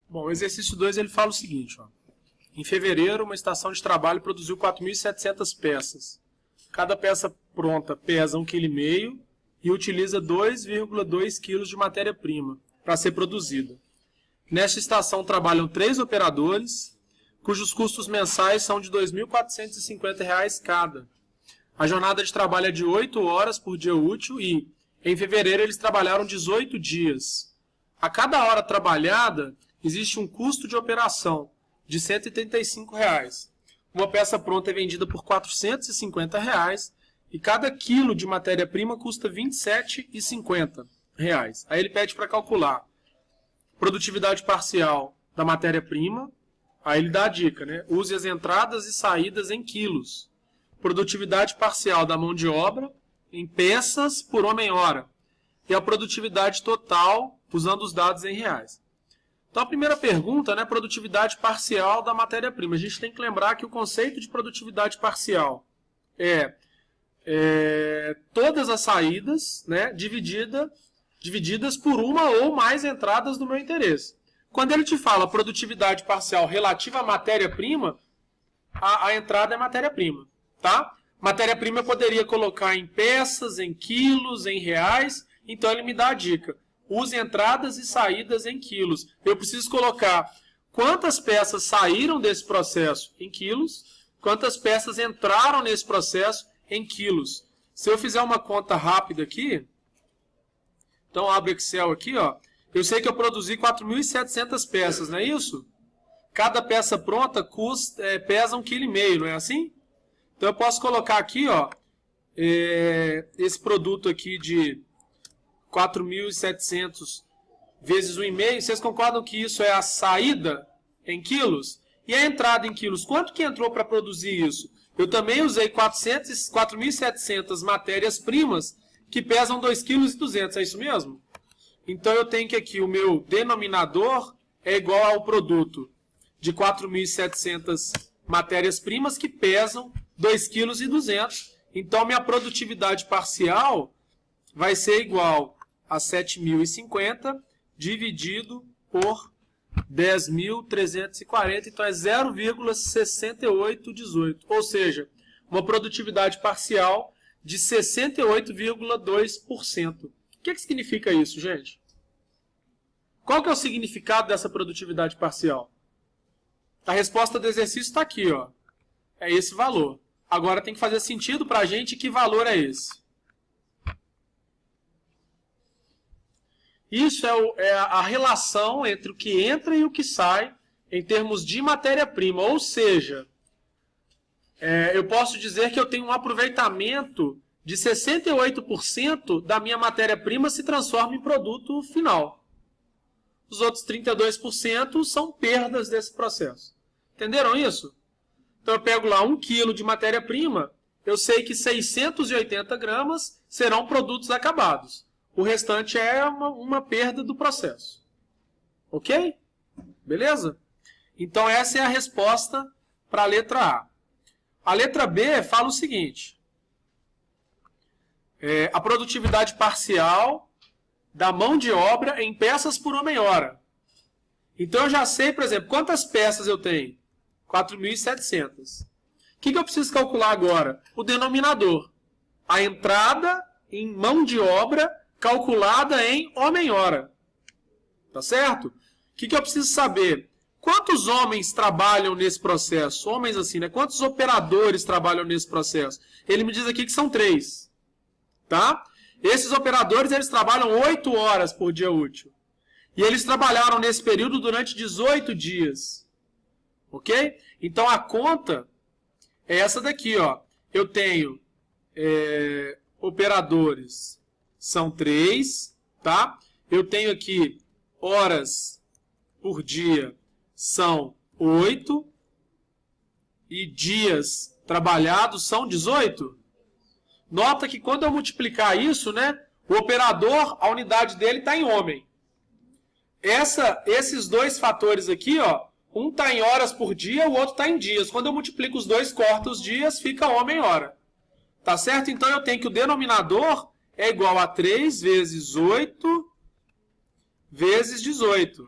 Bom, o exercício 2 ele fala o seguinte, ó. Em fevereiro, uma estação de trabalho produziu 4.700 peças. Cada peça pronta pesa 1,5 kg e utiliza 2,2 kg de matéria-prima para ser produzida. Nesta estação trabalham 3 operadores, cujos custos mensais são de R$ 2.450 cada. A jornada de trabalho é de 8 horas por dia útil e, em fevereiro, eles trabalharam 18 dias. A cada hora trabalhada, existe um custo de operação de R$ 135. Uma peça pronta é vendida por R$ 450 e cada quilo de matéria-prima custa R$ 27,50. Aí ele pede para calcular produtividade parcial da matéria-prima. Aí ele dá a dica, né? Use as entradas e saídas em quilos. Produtividade parcial da mão de obra em peças por homem-hora. E a produtividade total usando os dados em reais. Então a primeira pergunta, né, produtividade parcial da matéria-prima. A gente tem que lembrar que o conceito de produtividade parcial é todas as saídas, né, divididas por uma ou mais entradas do meu interesse. Quando ele te fala produtividade parcial relativa à matéria-prima, a entrada é matéria-prima, tá? Matéria-prima eu poderia colocar em peças, em quilos, em reais, então ele me dá a dica. Use entradas e saídas em quilos. Eu preciso colocar quantas peças saíram desse processo em quilos, quantas peças entraram nesse processo em quilos. Se eu fizer uma conta rápida aqui, então abro o Excel aqui, ó, eu sei que eu produzi 4.700 peças, não é isso? Cada peça pronta pesa 1,5 kg, não é assim? Então eu posso colocar aqui, ó, esse produto aqui de 4.700 vezes 1,5. Vocês concordam que isso é a saída em quilos? E a entrada em quilos? Quanto que entrou para produzir isso? Eu também usei 4.700 matérias-primas que pesam 2,2 kg. É isso mesmo? Então eu tenho que aqui o meu denominador é igual ao produto de 4.700 matérias-primas que pesam 2,2 kg. Então minha produtividade parcial vai ser igual a 7.050 dividido por 10.340, então é 0,6818, ou seja, uma produtividade parcial de 68,2%. O que significa isso, gente? Qual que é o significado dessa produtividade parcial? A resposta do exercício está aqui, ó. É esse valor. Agora tem que fazer sentido para a gente que valor é esse. Isso é a relação entre o que entra e o que sai em termos de matéria-prima. Ou seja, eu posso dizer que eu tenho um aproveitamento de 68% da minha matéria-prima se transforma em produto final. Os outros 32% são perdas desse processo. Entenderam isso? Então eu pego lá 1 kg de matéria-prima, eu sei que 680 gramas serão produtos acabados. O restante é uma perda do processo. Ok? Beleza? Então essa é a resposta para a letra A. A letra B fala o seguinte. A produtividade parcial da mão de obra em peças por homem-hora. Então eu já sei, por exemplo, quantas peças eu tenho? 4.700. O que eu preciso calcular agora? O denominador. A entrada em mão de obra calculada em homem-hora. Tá certo? O que eu preciso saber? Quantos homens trabalham nesse processo? Homens assim, né? Quantos operadores trabalham nesse processo? Ele me diz aqui que são 3. Tá? Esses operadores, eles trabalham 8 horas por dia útil. E eles trabalharam nesse período durante 18 dias. Ok? Então a conta é essa daqui, ó. Eu tenho operadores, são 3, tá? Eu tenho aqui horas por dia, são 8. E dias trabalhados são 18. Nota que quando eu multiplicar isso, né, o operador, a unidade dele está em homem. Esses dois fatores aqui, ó, um está em horas por dia, o outro está em dias. Quando eu multiplico os dois, corto os dias, fica homem-hora. Tá certo? Então eu tenho que o denominador é igual a 3 vezes 8 vezes 18.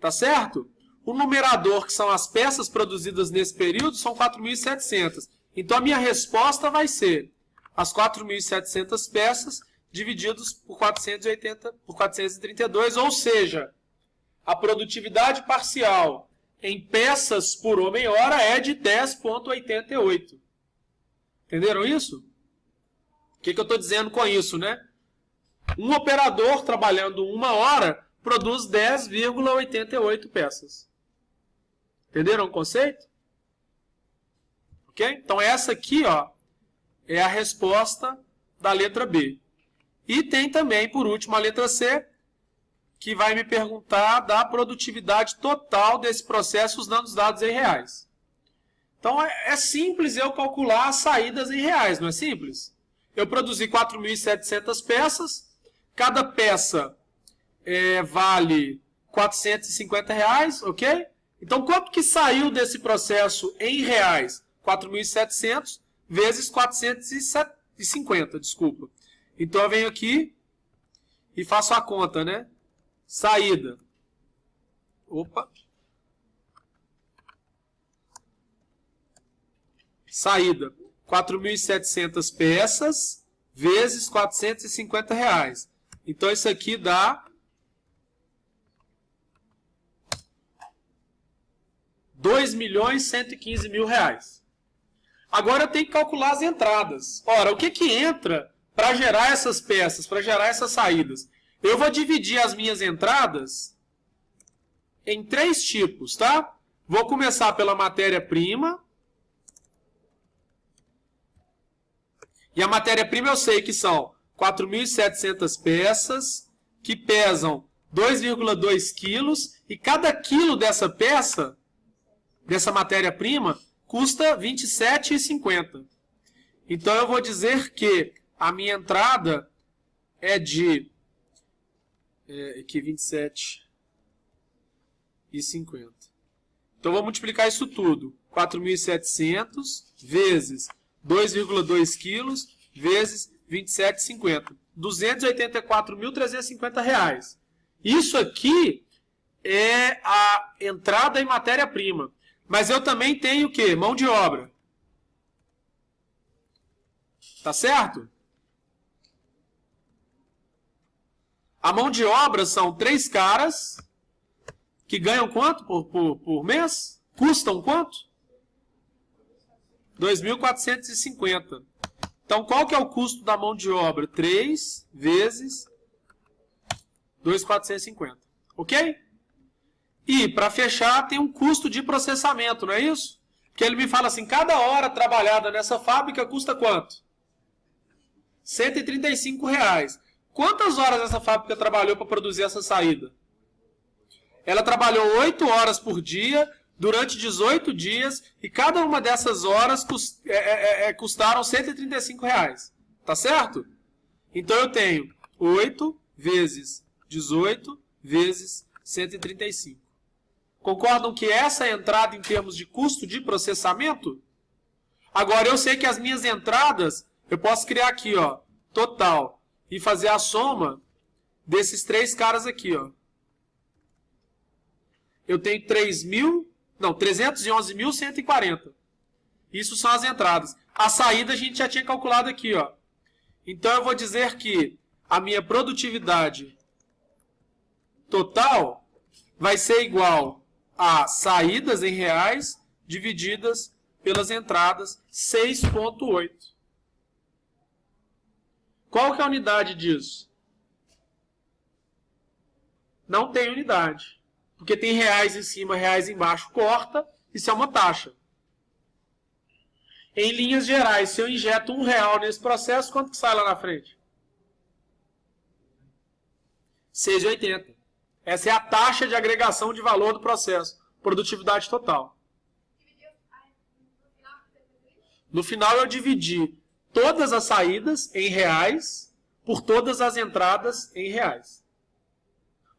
Tá certo? O numerador, que são as peças produzidas nesse período, são 4.700. Então, a minha resposta vai ser as 4.700 peças divididos por 432, ou seja, a produtividade parcial em peças por homem-hora é de 10,88. Entenderam isso? O que eu estou dizendo com isso, né? Um operador trabalhando 1 hora produz 10,88 peças. Entenderam o conceito? Ok? Então essa aqui, ó, é a resposta da letra B. E tem também, por último, a letra C, que vai me perguntar da produtividade total desse processo usando os dados em reais. Então é simples eu calcular as saídas em reais, não é simples? Eu produzi 4.700 peças, cada peça vale R$450, ok? Então quanto que saiu desse processo em reais? 4.700 vezes 450, desculpa. Então eu venho aqui e faço a conta, né? Saída. Opa. Saída. 4.700 peças vezes R$450. Então isso aqui dá R$2.115.000. Agora eu tenho que calcular as entradas. Ora, o que entra para gerar essas peças, para gerar essas saídas? Eu vou dividir as minhas entradas em 3 tipos, tá? Vou começar pela matéria-prima. E a matéria-prima eu sei que são 4.700 peças, que pesam 2,2 quilos, e cada quilo dessa peça, dessa matéria-prima, custa R$ 27,50. Então eu vou dizer que a minha entrada é de aqui 27,50. Então vou multiplicar isso tudo. 4.700 vezes 2,2 quilos vezes 27,50. R$ 284.350. Isso aqui é a entrada em matéria-prima. Mas eu também tenho o quê? Mão de obra. Tá certo? A mão de obra são 3 caras que ganham quanto por mês? Custam quanto? 2.450. Então, qual que é o custo da mão de obra? 3 vezes 2.450. Ok? E, para fechar, tem um custo de processamento, não é isso? Que ele me fala assim, cada hora trabalhada nessa fábrica custa quanto? R$ 135. Quantas horas essa fábrica trabalhou para produzir essa saída? Ela trabalhou 8 horas por dia, durante 18 dias, e cada uma dessas horas custaram R$ 135. Tá certo? Então eu tenho 8 vezes 18 vezes 135. Concordam que essa é a entrada em termos de custo de processamento? Agora eu sei que as minhas entradas, eu posso criar aqui, ó, total, e fazer a soma desses 3 caras aqui, ó. Eu tenho 311.140. Isso são as entradas. A saída a gente já tinha calculado aqui, ó. Então eu vou dizer que a minha produtividade total vai ser igual a saídas em reais divididas pelas entradas, 6,8. Qual que é a unidade disso? Não tem unidade. Porque tem reais em cima, reais embaixo, corta, isso é uma taxa. Em linhas gerais, se eu injeto R$1 nesse processo, quanto que sai lá na frente? 6,80. Essa é a taxa de agregação de valor do processo. Produtividade total. No final eu dividi todas as saídas em reais por todas as entradas em reais.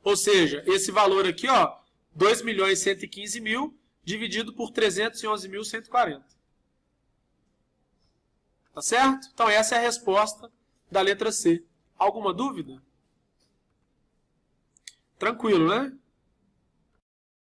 Ou seja, esse valor aqui, ó, 2.115.000 dividido por 311.140. Tá certo? Então essa é a resposta da letra C. Alguma dúvida? Tranquilo, né?